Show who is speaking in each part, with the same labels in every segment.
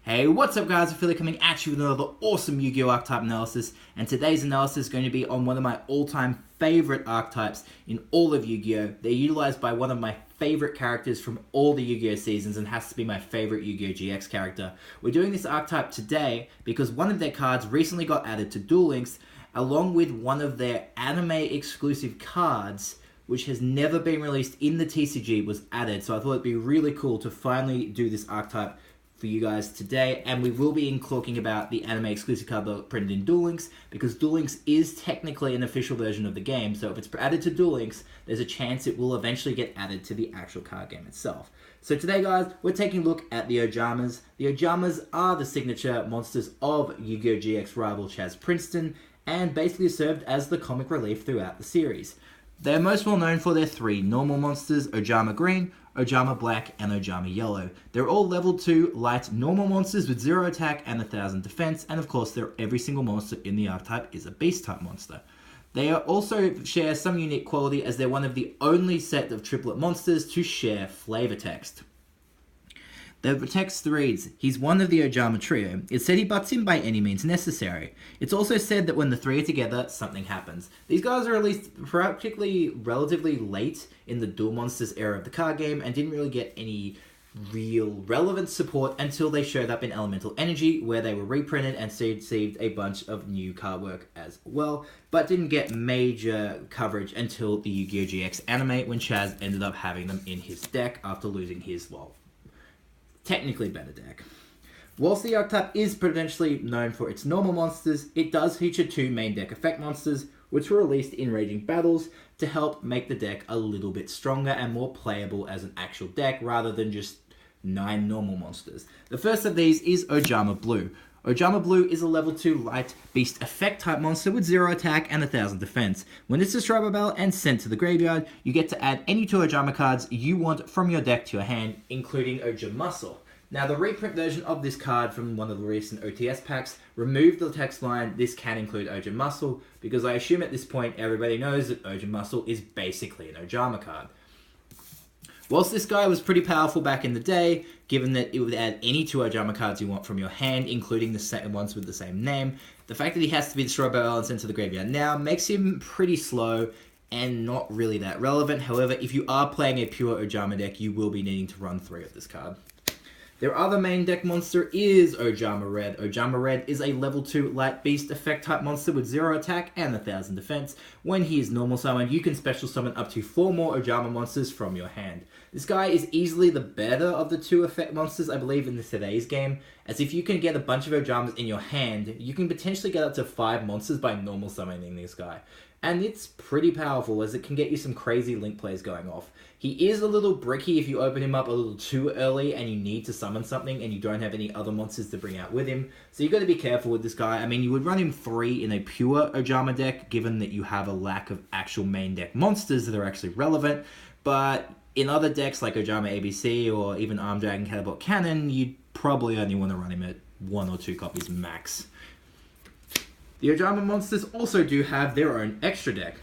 Speaker 1: Hey, what's up guys, ofThe coming at you with another awesome Yu-Gi-Oh! Archetype analysis, and today's analysis is going to be on one of my all-time favorite archetypes in all of Yu-Gi-Oh! They're utilized by one of my favorite characters from all the Yu-Gi-Oh! Seasons and has to be my favorite Yu-Gi-Oh! GX character. We're doing this archetype today because one of their cards recently got added to Duel Links, along with one of their anime exclusive cards, which has never been released in the TCG, was added. So I thought it'd be really cool to finally do this archetype for you guys today, and we will be talking about the anime exclusive card that printed in Duel Links, because Duel Links is technically an official version of the game, so if it's added to Duel Links, there's a chance it will eventually get added to the actual card game itself. So today guys, we're taking a look at the Ojamas. The Ojamas are the signature monsters of Yu-Gi-Oh! GX rival Chazz Princeton, and basically served as the comic relief throughout the series. They're most well known for their three normal monsters, Ojama Green, Ojama Black, and Ojama Yellow. They're all level 2 light normal monsters with 0 attack and 1000 defense, and of course every single monster in the archetype is a beast type monster. They also share some unique quality as they're one of the only set of triplet monsters to share flavor text. The text reads, "He's one of the Ojama trio. It's said he butts in by any means necessary. It's also said that when the three are together, something happens." These guys are released practically relatively late in the Duel Monsters era of the card game and didn't really get any real relevant support until they showed up in Elemental Energy, where they were reprinted and received a bunch of new card work as well, but didn't get major coverage until the Yu-Gi-Oh! GX anime, when Chazz ended up having them in his deck after losing his, technically better deck. Whilst the archetype is potentially known for its normal monsters, it does feature two main deck effect monsters, which were released in Raging Battles to help make the deck a little bit stronger and more playable as an actual deck rather than just 9 normal monsters. The first of these is Ojama Blue. Ojama Blue is a level 2 light beast effect type monster with 0 attack and 1000 defense. When it's destroyed by battle and sent to the graveyard, you get to add any 2 Ojama cards you want from your deck to your hand, including Ojama. Now, the reprint version of this card from one of the recent OTS packs removed the text line, "This can include Ojama," because I assume at this point everybody knows that Ojama is basically an Ojama card. Whilst this guy was pretty powerful back in the day, given that it would add any 2 Ojama cards you want from your hand, including the same ones with the same name, the fact that he has to be destroyed by battle and sent to the graveyard now makes him pretty slow and not really that relevant. However, if you are playing a pure Ojama deck, you will be needing to run 3 of this card. Their other main deck monster is Ojama Red. Ojama Red is a level 2 light beast effect type monster with 0 attack and 1000 defense. When he is normal summoned, you can special summon up to 4 more Ojama monsters from your hand. This guy is easily the better of the 2 effect monsters, I believe, in today's game, as if you can get a bunch of Ojamas in your hand, you can potentially get up to 5 monsters by normal summoning this guy. And it's pretty powerful, as it can get you some crazy link plays going off. He is a little bricky if you open him up a little too early and you need to summon something and you don't have any other monsters to bring out with him. So you've got to be careful with this guy. I mean, you would run him 3 in a pure Ojama deck, given that you have a lack of actual main deck monsters that are actually relevant. But in other decks like Ojama ABC or even Arm Dragon Catapult Cannon, you'd probably only want to run him at 1 or 2 copies max. The Ojama monsters also do have their own extra deck.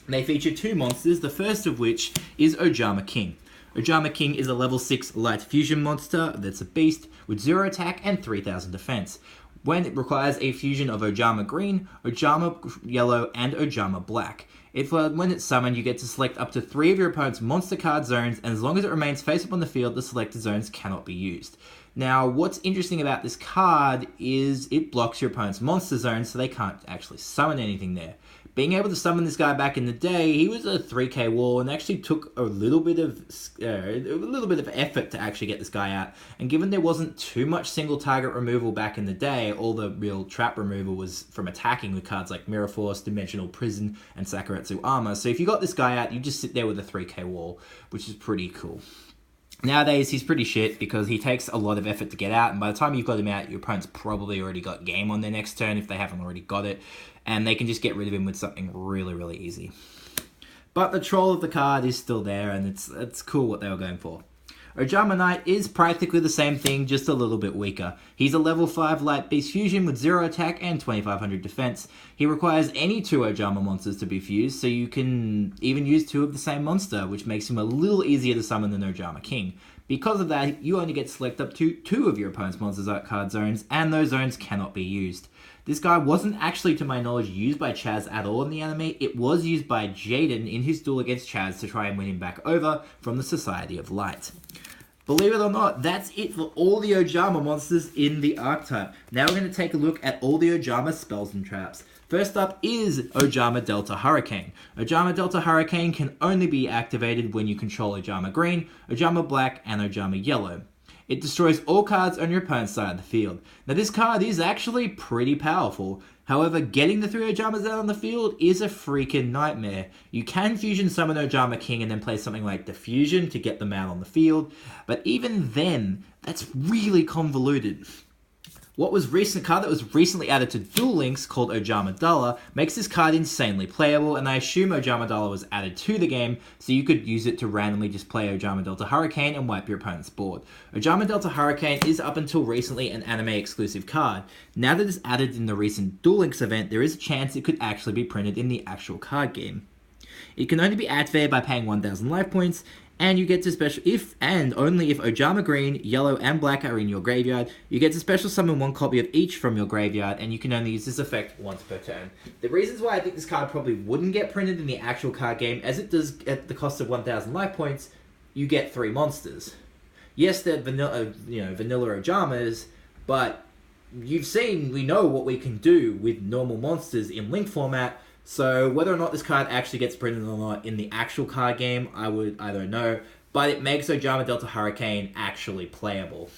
Speaker 1: They feature 2 monsters, the first of which is Ojama King. Ojama King is a level 6 light fusion monster that's a beast with 0 attack and 3000 defense. When it requires a fusion of Ojama Green, Ojama Yellow, and Ojama Black. When it's summoned, you get to select up to 3 of your opponent's monster card zones, and as long as it remains face up on the field, the selected zones cannot be used. Now, what's interesting about this card is it blocks your opponent's monster zone, so they can't actually summon anything there. Being able to summon this guy back in the day, he was a 3k wall and actually took a little bit of effort to actually get this guy out. And given there wasn't too much single target removal back in the day, all the real trap removal was from attacking with cards like Mirror Force, Dimensional Prison, and Sakuretsu Armor. So if you got this guy out, you just sit there with a 3k wall, which is pretty cool. Nowadays, he's pretty shit because he takes a lot of effort to get out, and by the time you've got him out, your opponent's probably already got game on their next turn if they haven't already got it, and they can just get rid of him with something really, really easy. But the troll of the card is still there, and it's cool what they were going for. Ojama Knight is practically the same thing, just a little bit weaker. He's a level 5 light beast fusion with 0 attack and 2500 defense. He requires any 2 Ojama monsters to be fused, so you can even use 2 of the same monster, which makes him a little easier to summon than Ojama King. Because of that, you only get to select up to 2 of your opponent's monsters' card zones, and those zones cannot be used. This guy wasn't actually, to my knowledge, used by Chazz at all in the anime. It was used by Jaden in his duel against Chazz to try and win him back over from the Society of Light. Believe it or not, that's it for all the Ojama monsters in the Archetype. Now we're going to take a look at all the Ojama spells and traps. First up is Ojama Delta Hurricane. Ojama Delta Hurricane can only be activated when you control Ojama Green, Ojama Black, and Ojama Yellow. It destroys all cards on your opponent's side of the field. Now this card is actually pretty powerful. However, getting the 3 Ojamas out on the field is a freaking nightmare. You can fusion summon Ojama King and then play something like Diffusion to get them out on the field, but even then, that's really convoluted. What was recent card that was recently added to Duel Links called Ojama Dala makes this card insanely playable, and I assume Ojama Dala was added to the game so you could use it to randomly just play Ojama Delta Hurricane and wipe your opponent's board. Ojama Delta Hurricane is up until recently an anime exclusive card. Now that it's added in the recent Duel Links event, there is a chance it could actually be printed in the actual card game. It can only be activated by paying 1,000 life points, and you get to special if and only if Ojama Green, Yellow, and Black are in your graveyard, you get to special summon 1 copy of each from your graveyard, and you can only use this effect once per turn. The reasons why I think this card probably wouldn't get printed in the actual card game, as it does at the cost of 1,000 life points, you get 3 monsters. Yes, they're vanilla Ojamas, but we know what we can do with normal monsters in Link format. So whether or not this card actually gets printed or not in the actual card game, I don't know, but it makes Ojama Delta Hurricane actually playable.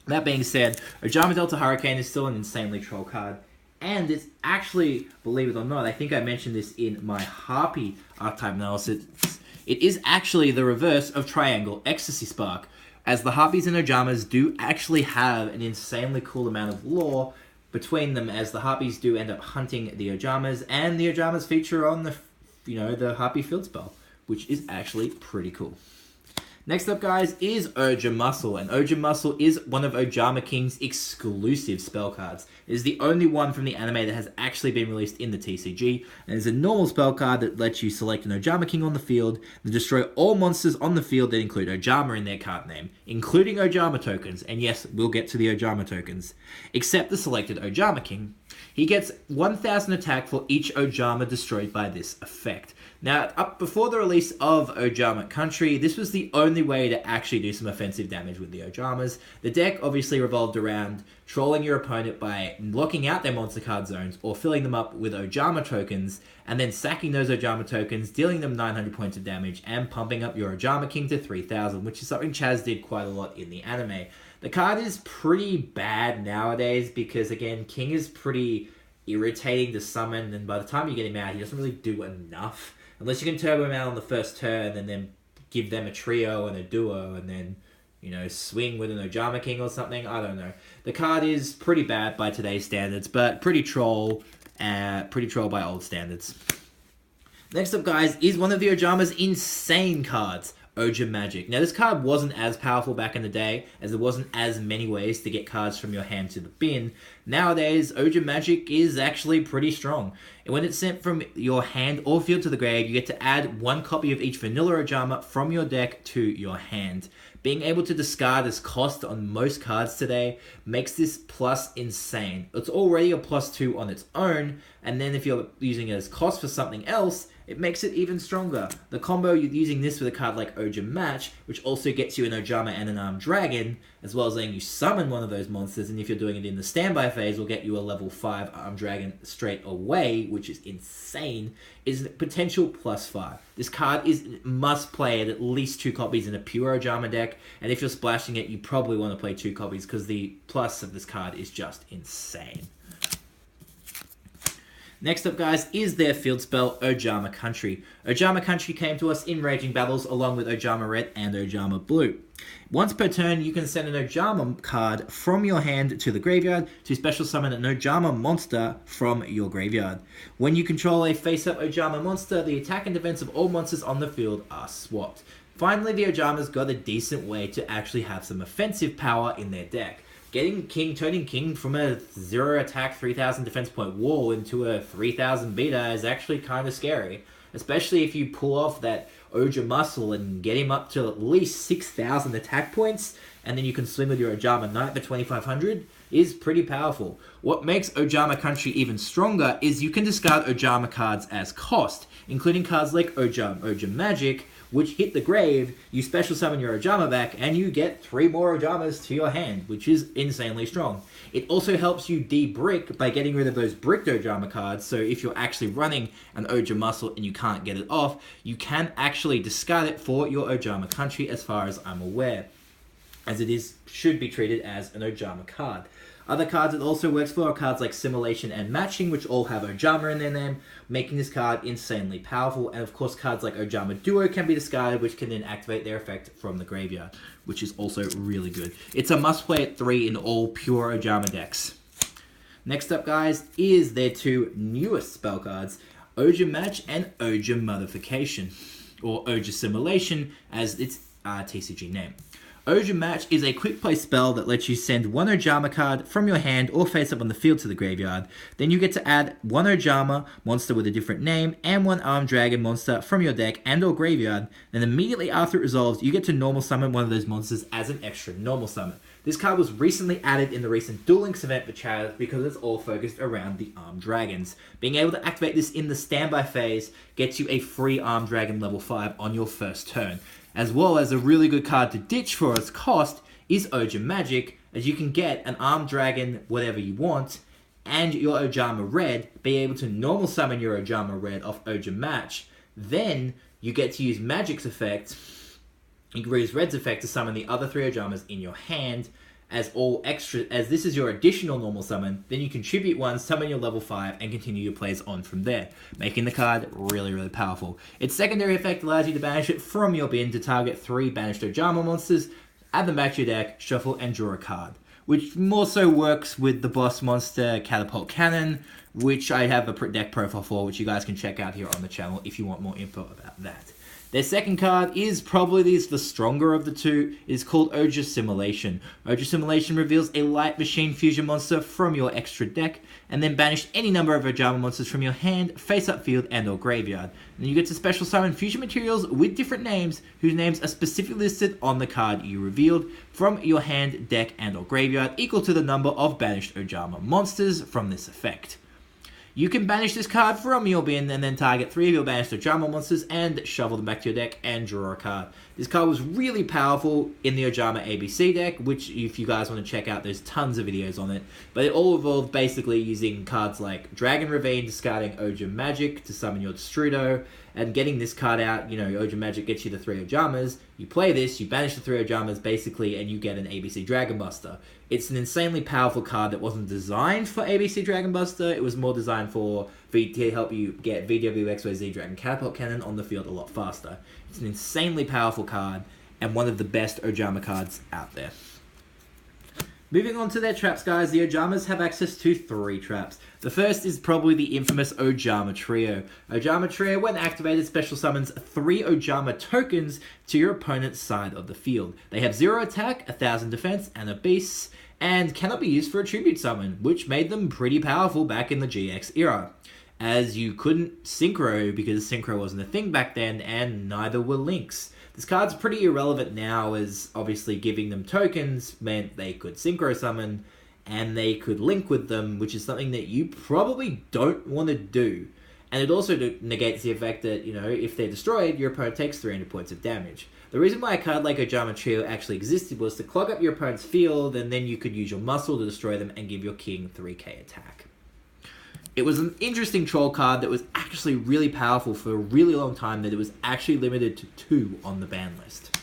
Speaker 1: That being said, Ojama Delta Hurricane is still an insanely troll card, and it's actually, believe it or not, I think I mentioned this in my Harpy archetype analysis, it is actually the reverse of Triangle Ecstasy Spark, as the Harpies and Ojamas do actually have an insanely cool amount of lore between them, as the Harpies do end up hunting the Ojamas, and the Ojamas feature on the Harpy field spell, which is actually pretty cool. Next up, guys, is Urja Muscle, and Urja Muscle is one of Ojama King's exclusive spell cards. It is the only one from the anime that has actually been released in the TCG, and it's a normal spell card that lets you select an Ojama King on the field and destroy all monsters on the field that include Ojama in their card name, including Ojama tokens, and yes, we'll get to the Ojama tokens, except the selected Ojama King. He gets 1,000 attack for each Ojama destroyed by this effect. Now, up before the release of Ojama Country, this was the only way to actually do some offensive damage with the Ojamas. The deck obviously revolved around trolling your opponent by locking out their monster card zones or filling them up with Ojama tokens, and then sacking those Ojama tokens, dealing them 900 points of damage, and pumping up your Ojama King to 3,000, which is something Chazz did quite a lot in the anime. The card is pretty bad nowadays because, again, King is pretty irritating to summon, and by the time you get him out, he doesn't really do enough. Unless you can turbo him out on the first turn and then give them a trio and a duo and then, swing with an Ojama King or something. I don't know. The card is pretty bad by today's standards, but pretty troll by old standards. Next up, guys, is one of the Ojama's insane cards, Ojama Magic. Now, this card wasn't as powerful back in the day, as there wasn't as many ways to get cards from your hand to the bin. Nowadays, Ojama Magic is actually pretty strong. And when it's sent from your hand or field to the grave, you get to add 1 copy of each vanilla Ojama from your deck to your hand. Being able to discard as cost on most cards today makes this plus insane. It's already a +2 on its own, and then if you're using it as cost for something else, it makes it even stronger. The combo, you're using this with a card like Ojama Match, which also gets you an Ojama and an Armed Dragon, as well as letting you summon one of those monsters, and if you're doing it in the standby phase, will get you a level 5 Armed Dragon straight away, which is insane, is a potential +5. This card is must play at least 2 copies in a pure Ojama deck, and if you're splashing it, you probably want to play 2 copies, because the plus of this card is just insane. Next up, guys, is their field spell, Ojama Country. Ojama Country came to us in Raging Battles along with Ojama Red and Ojama Blue. Once per turn, you can send an Ojama card from your hand to the graveyard to special summon an Ojama monster from your graveyard. When you control a face-up Ojama monster, the attack and defense of all monsters on the field are swapped. Finally, the Ojamas got a decent way to actually have some offensive power in their deck. Turning King from a 0 attack, 3,000 defense point wall into a 3,000 beta is actually kind of scary. especially if you pull off that Ojama muscle and get him up to at least 6,000 attack points, and then you can swing with your Ojama Knight for 2,500, is pretty powerful. What makes Ojama Country even stronger is you can discard Ojama cards as cost, including cards like Ojama Magic, which hit the grave, you special summon your Ojama back, and you get 3 more Ojamas to your hand, which is insanely strong. It also helps you de-brick by getting rid of those bricked Ojama cards, so if you're actually running an Ojama muscle and you can't get it off, you can actually discard it for your Ojama Country, as far as I'm aware, as it should be treated as an Ojama card. Other cards it also works for are cards like Simulation and Matching, which all have Ojama in their name, making this card insanely powerful. And of course, cards like Ojama Duo can be discarded, which can then activate their effect from the graveyard, which is also really good. It's a must-play at 3 in all pure Ojama decks. Next up, guys, is their 2 newest spell cards, Ojama Match and Ojama Modification, or Ojama Simulation as its TCG name. Ojama Match is a quick play spell that lets you send 1 Ojama card from your hand or face up on the field to the graveyard. Then you get to add 1 Ojama monster with a different name and 1 Armed Dragon monster from your deck and or graveyard. Then immediately after it resolves, you get to normal summon one of those monsters as an extra normal summon. This card was recently added in the recent Duel Links event for Chazz because it's all focused around the Armed Dragons. Being able to activate this in the standby phase gets you a free Armed Dragon level 5 on your first turn. As well as a really good card to ditch for its cost is Ojama Magic, as you can get an Armed Dragon, whatever you want, and your Ojama Red, be able to normal summon your Ojama Red off Ojama Match. Then you get to use Magic's effect, you can use Red's effect to summon the other 3 Ojamas in your hand, as this is your additional normal summon. Then you contribute 1, summon your level 5, and continue your plays on from there, making the card really, really powerful. Its secondary effect allows you to banish it from your bin to target 3 banished Ojama monsters, add them back to your deck, shuffle, and draw a card, which more so works with the boss monster Catapult Cannon, which I have a deck profile for, which you guys can check out here on the channel if you want more info about that. Their second card is probably the stronger of the 2. It is called Ojama Simulation. Ojama Simulation reveals a light machine fusion monster from your extra deck, and then banish any number of Ojama monsters from your hand, face-up field, and or graveyard. And you get to special summon fusion materials with different names, whose names are specifically listed on the card you revealed, from your hand, deck, and or graveyard, equal to the number of banished Ojama monsters from this effect. You can banish this card from your bin and then target 3 of your banished Ojama monsters and shovel them back to your deck and draw a card. This card was really powerful in the Ojama ABC deck, which if you guys want to check out, there's tons of videos on it. But it all evolved basically using cards like Dragon Ravine, discarding Ojama Magic to summon your Destrudo, and getting this card out. Ojama Magic gets you the 3 Ojamas, you play this, you banish the 3 Ojamas basically, and you get an ABC Dragon Buster. It's an insanely powerful card that wasn't designed for ABC Dragon Buster, it was more designed to help you get VWXYZ Dragon Catapult Cannon on the field a lot faster. It's an insanely powerful card, and one of the best Ojama cards out there. Moving on to their traps, guys, the Ojamas have access to 3 traps. The first is probably the infamous Ojama Trio. Ojama Trio, when activated, special summons 3 Ojama tokens to your opponent's side of the field. They have 0 attack, 1,000 defense, and a beast, and cannot be used for a tribute summon, which made them pretty powerful back in the GX era, as you couldn't synchro because synchro wasn't a thing back then, and neither were links. This card's pretty irrelevant now, as obviously giving them tokens meant they could synchro summon and they could link with them, which is something that you probably don't want to do. And it also negates the effect that, if they're destroyed, your opponent takes 300 points of damage. The reason why a card like Ojama Trio actually existed was to clog up your opponent's field, and then you could use your muscle to destroy them and give your king 3k attack. It was an interesting troll card that was actually really powerful for a really long time, that it was actually limited to 2 on the ban list.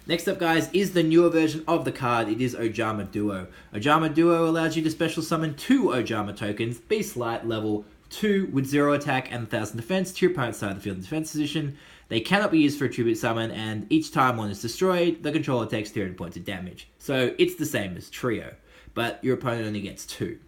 Speaker 1: Next up, guys, is the newer version of the card. It is Ojama Duo. Ojama Duo allows you to special summon 2 Ojama tokens, Beast Light level 2 with 0 attack and 1,000 defense to your opponent's side of the field in defense position. They cannot be used for a tribute summon, and each time one is destroyed, the controller takes 300 points of damage. So it's the same as Trio, but your opponent only gets 2.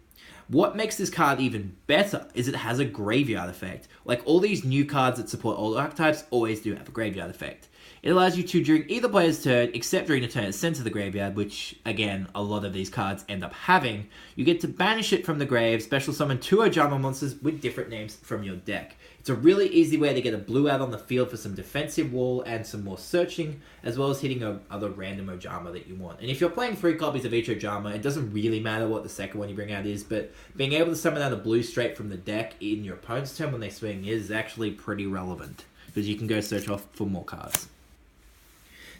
Speaker 1: What makes this card even better is it has a graveyard effect. Like all these new cards that support old archetypes always do have a graveyard effect. It allows you to, during either player's turn, except during the turn it's sent to the graveyard, which, again, a lot of these cards end up having, you get to banish it from the grave, special summon 2 Ojama monsters with different names from your deck. It's a really easy way to get a blue out on the field for some defensive wall and some more searching, as well as hitting other random Ojama that you want. And if you're playing 3 copies of each Ojama, it doesn't really matter what the second one you bring out is, but being able to summon out a blue straight from the deck in your opponent's turn when they swing is actually pretty relevant, because you can go search off for more cards.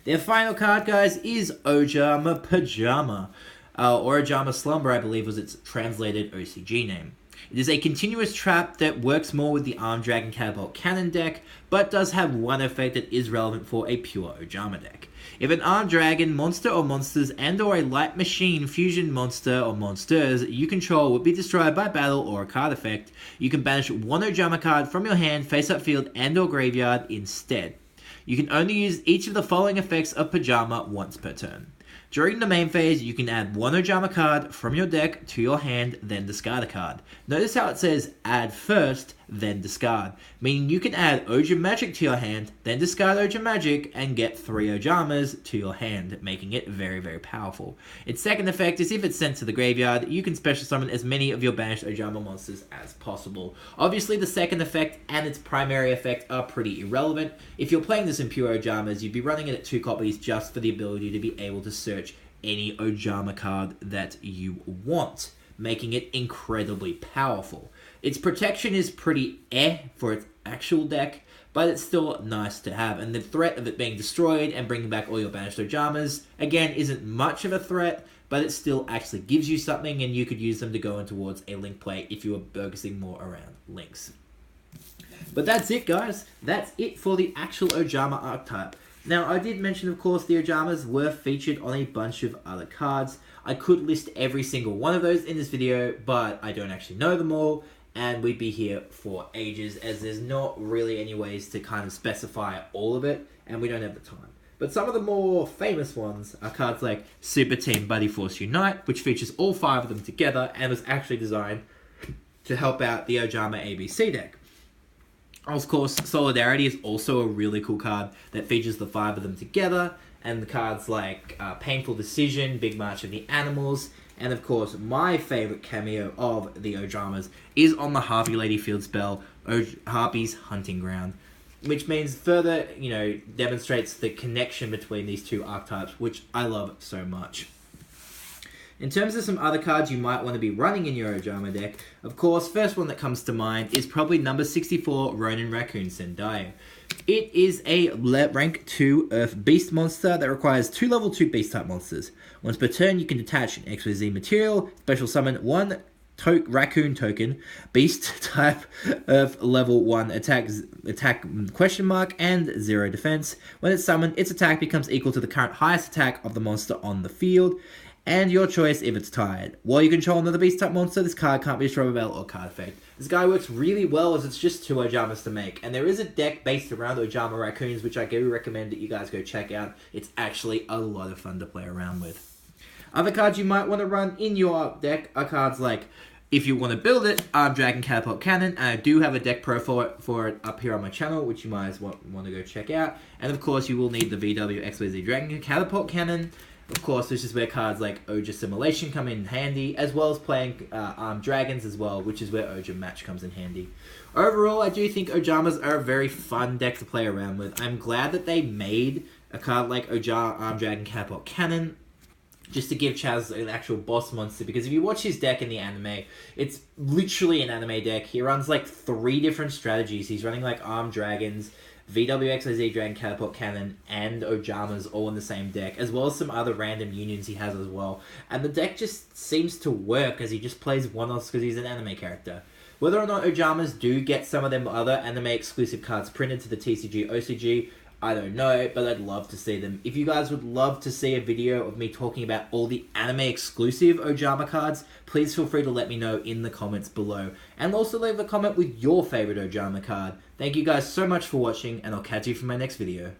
Speaker 1: Their final card, guys, is Ojama Pajama, or Ojama Slumber, I believe was its translated OCG name. It is a continuous trap that works more with the Armed Dragon Catapult Cannon deck, but does have one effect that is relevant for a pure Ojama deck. If an Armed Dragon, monster or monsters, and or a Light Machine fusion monster or monsters you control would be destroyed by battle or a card effect, you can banish 1 Ojama card from your hand, face-up field, and or graveyard instead. You can only use each of the following effects of Pajama once per turn. During the main phase, you can add 1 Ojama card from your deck to your hand, then discard a card. Notice how it says add first, then discard, meaning you can add Ojama Magic to your hand, then discard Ojama Magic, and get 3 Ojamas to your hand, making it very, very powerful. Its second effect is if it's sent to the graveyard, you can special summon as many of your banished Ojama monsters as possible. Obviously, the second effect and its primary effect are pretty irrelevant. If you're playing this in pure Ojamas, you'd be running it at 2 copies just for the ability to be able to search any Ojama card that you want, making it incredibly powerful. Its protection is pretty for its actual deck, but it's still nice to have, and the threat of it being destroyed and bringing back all your banished Ojamas, again, isn't much of a threat, but it still actually gives you something, and you could use them to go in towards a link play if you were focusing more around links. But that's it, guys. That's it for the actual Ojama archetype. Now, I did mention, of course, the Ojamas were featured on a bunch of other cards. I could list every single one of those in this video, but I don't actually know them all, and we'd be here for ages, as there's not really any ways to kind of specify all of it, and we don't have the time. But some of the more famous ones are cards like Super Team Buddy Force Unite, which features all 5 of them together, and was actually designed to help out the Ojama ABC deck. Of course, Solidarity is also a really cool card that features the 5 of them together, and the cards like Painful Decision, Big March of the Animals, and of course, my favorite cameo of the Ojamas is on the Harpy Lady field spell, Harpy's Hunting Ground, which means further, demonstrates the connection between these 2 archetypes, which I love so much. In terms of some other cards you might want to be running in your Ojama deck, of course, first one that comes to mind is probably number 64, Ronin Raccoon Sendayo. It is a rank 2 Earth Beast monster that requires 2 level 2 Beast type monsters. Once per turn, you can detach an XYZ material, special summon 1 Raccoon token, Beast type Earth level 1 attack question mark and 0 defense. When it's summoned, its attack becomes equal to the current highest attack of the monster on the field, and your choice if it's tied. While you control another beast type monster, this card can't be destroyed by battle or card effect. This guy works really well as it's just 2 Ojamas to make, and there is a deck based around Ojama Raccoons which I do recommend that you guys go check out. It's actually a lot of fun to play around with. Other cards you might want to run in your deck are cards like, if you want to build it, Armed Dragon Catapult Cannon, and I do have a deck pro for it up here on my channel, which you might want to go check out. And of course, you will need the VW XYZ Dragon Catapult Cannon. Of course, this is where cards like Oja Assimilation come in handy, as well as playing Armed Dragons as well, which is where Oja Match comes in handy. Overall, I do think Ojamas are a very fun deck to play around with. I'm glad that they made a card like Armed Dragon Catapult Cannon, just to give Chazz an actual boss monster, because if you watch his deck in the anime, it's literally an anime deck. He runs like 3 different strategies. He's running like Armed Dragons, VWXYZ Dragon Catapult Cannon, and Ojamas all in the same deck, as well as some other random unions he has as well. And the deck just seems to work as he just plays one-offs because he's an anime character. Whether or not Ojamas do get some of them other anime exclusive cards printed to the TCG OCG, I don't know, but I'd love to see them. If you guys would love to see a video of me talking about all the anime exclusive Ojama cards, please feel free to let me know in the comments below. And also leave a comment with your favorite Ojama card. Thank you guys so much for watching, and I'll catch you for my next video.